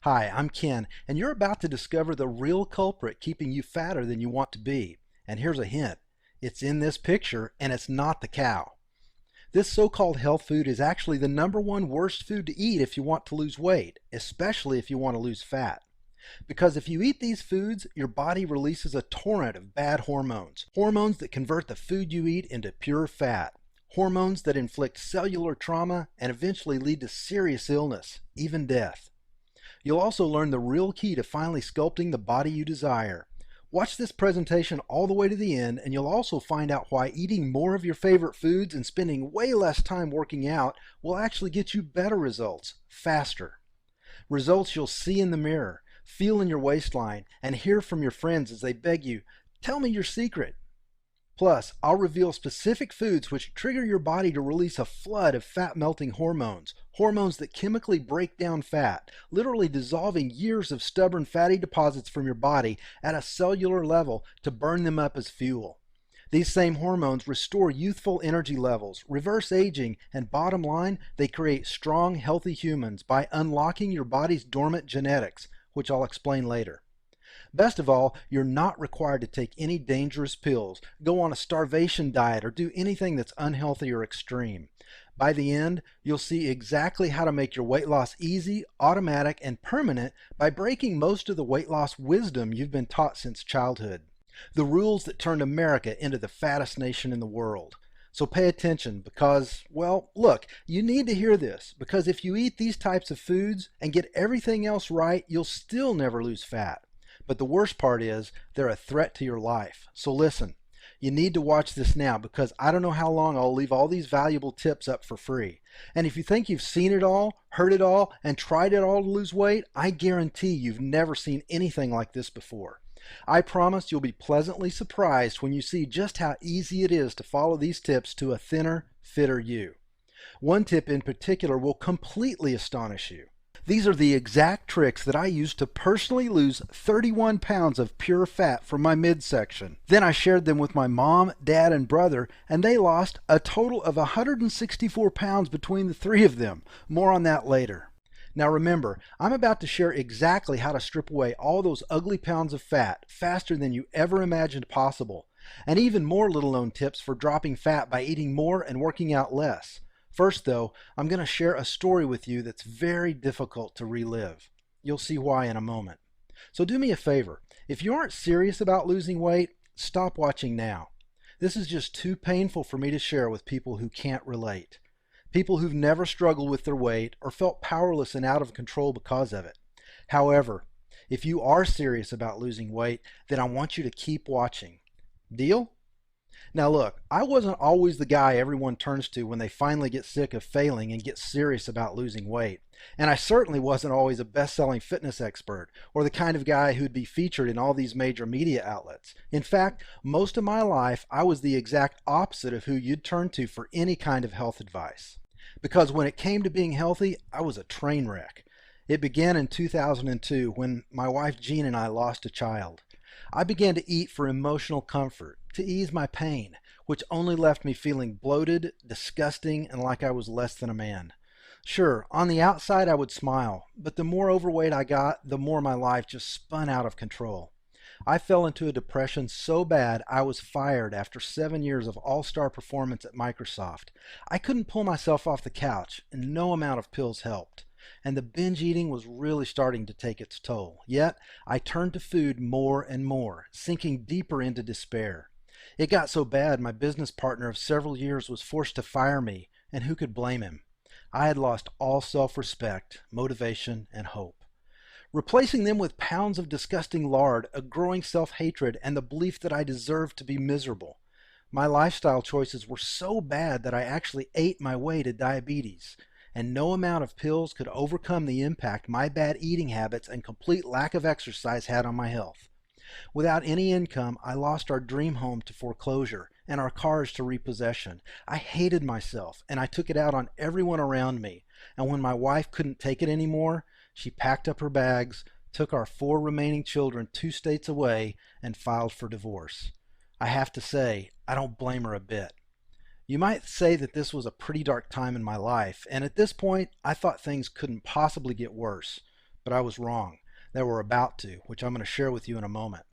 Hi, I'm Ken, and you're about to discover the real culprit keeping you fatter than you want to be. And here's a hint. It's in this picture, and it's not the cow. This so-called health food is actually the number one worst food to eat if you want to lose weight, especially if you want to lose fat. Because if you eat these foods, your body releases a torrent of bad hormones. Hormones that convert the food you eat into pure fat. Hormones that inflict cellular trauma and eventually lead to serious illness, even death. You'll also learn the real key to finally sculpting the body you desire. Watch this presentation all the way to the end, and you'll also find out why eating more of your favorite foods and spending way less time working out will actually get you better results, faster. Results you'll see in the mirror, feel in your waistline, and hear from your friends as they beg you, "Tell me your secret." Plus, I'll reveal specific foods which trigger your body to release a flood of fat-melting hormones, hormones that chemically break down fat, literally dissolving years of stubborn fatty deposits from your body at a cellular level to burn them up as fuel. These same hormones restore youthful energy levels, reverse aging, and bottom line, they create strong, healthy humans by unlocking your body's dormant genetics, which I'll explain later. Best of all, you're not required to take any dangerous pills, go on a starvation diet, or do anything that's unhealthy or extreme. By the end, you'll see exactly how to make your weight loss easy, automatic, and permanent by breaking most of the weight loss wisdom you've been taught since childhood. The rules that turned America into the fattest nation in the world. So pay attention because, well, look, you need to hear this because if you eat these types of foods and get everything else right, you'll still never lose fat. But the worst part is they're a threat to your life. So listen, you need to watch this now because I don't know how long I'll leave all these valuable tips up for free. And if you think you've seen it all, heard it all, and tried it all to lose weight, I guarantee you've never seen anything like this before. I promise you'll be pleasantly surprised when you see just how easy it is to follow these tips to a thinner, fitter you. One tip in particular will completely astonish you. These are the exact tricks that I used to personally lose 31 pounds of pure fat from my midsection. Then I shared them with my mom, dad, and brother, and they lost a total of 164 pounds between the three of them. More on that later. Now remember, I'm about to share exactly how to strip away all those ugly pounds of fat faster than you ever imagined possible, and even more little-known tips for dropping fat by eating more and working out less. First though, I'm going to share a story with you that's very difficult to relive. You'll see why in a moment. So do me a favor, if you aren't serious about losing weight, stop watching now. This is just too painful for me to share with people who can't relate. People who've never struggled with their weight or felt powerless and out of control because of it. However, if you are serious about losing weight, then I want you to keep watching. Deal? Now look, I wasn't always the guy everyone turns to when they finally get sick of failing and get serious about losing weight. And I certainly wasn't always a best-selling fitness expert or the kind of guy who'd be featured in all these major media outlets. In fact, most of my life I was the exact opposite of who you'd turn to for any kind of health advice. Because when it came to being healthy, I was a train wreck. It began in 2002 when my wife Jean and I lost a child. I began to eat for emotional comfort, to ease my pain, which only left me feeling bloated, disgusting, and like I was less than a man. Sure, on the outside I would smile, but the more overweight I got, the more my life just spun out of control. I fell into a depression so bad I was fired after 7 years of all-star performance at Microsoft. I couldn't pull myself off the couch, and no amount of pills helped. And the binge eating was really starting to take its toll. Yet, I turned to food more and more, sinking deeper into despair. It got so bad my business partner of several years was forced to fire me, and who could blame him? I had lost all self-respect, motivation, and hope. Replacing them with pounds of disgusting lard, a growing self-hatred, and the belief that I deserved to be miserable. My lifestyle choices were so bad that I actually ate my way to diabetes. And no amount of pills could overcome the impact my bad eating habits and complete lack of exercise had on my health. Without any income, I lost our dream home to foreclosure and our cars to repossession. I hated myself, and I took it out on everyone around me. And when my wife couldn't take it anymore, she packed up her bags, took our 4 remaining children 2 states away, and filed for divorce. I have to say, I don't blame her a bit. You might say that this was a pretty dark time in my life, and at this point, I thought things couldn't possibly get worse. but I was wrong. They were about to, which I'm going to share with you in a moment.